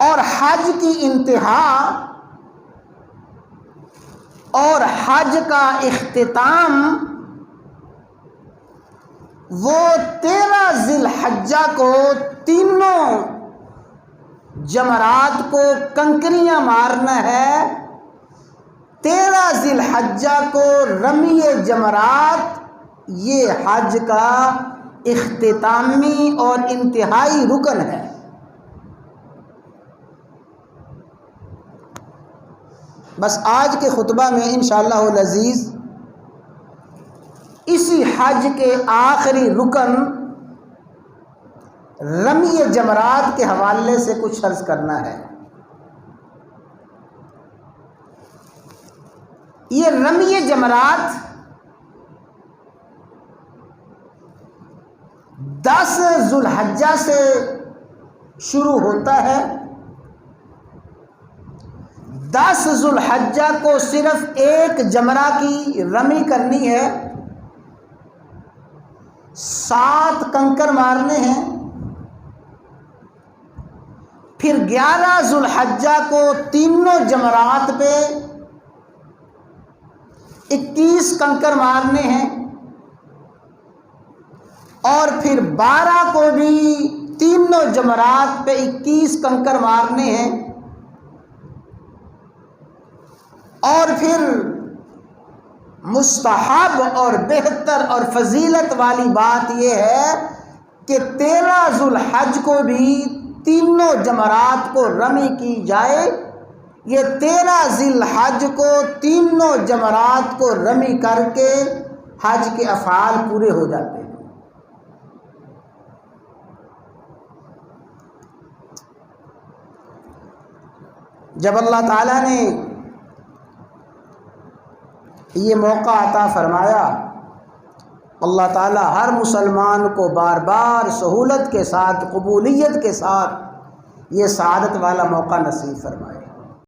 اور حج کی انتہا اور حج کا اختتام وہ 13 ذی الحجہ کو تینوں جمرات کو کنکریاں مارنا ہے، 13 ذی الحجہ کو رمی جمرات یہ حج کا اختتامی اور انتہائی رکن ہے۔ بس آج کے خطبہ میں انشاءاللہ العزیز اسی حج کے آخری رکن رمی جمرات کے حوالے سے کچھ عرض کرنا ہے۔ یہ رمی جمرات 10 ذی الحجہ سے شروع ہوتا ہے۔ 10 ذی الحجہ کو صرف ایک جمرہ کی رمی کرنی ہے، 7 کنکر مارنے ہیں۔ پھر 11 ذی الحجہ کو تینوں جمرات پہ 21 کنکر مارنے ہیں، اور پھر 12 کو بھی تینوں جمرات پہ 21 کنکر مارنے ہیں، اور پھر مستحب اور بہتر اور فضیلت والی بات یہ ہے کہ 13 ذی الحج کو بھی تینوں جمرات کو رمی کی جائے۔ یہ 13 ذی الحج کو تینوں جمرات کو رمی کر کے حج کے افعال پورے ہو جاتے ہیں۔ جب اللہ تعالیٰ نے یہ موقع عطا فرمایا، اللہ تعالیٰ ہر مسلمان کو بار بار سہولت کے ساتھ، قبولیت کے ساتھ یہ سعادت والا موقع نصیب فرمایا۔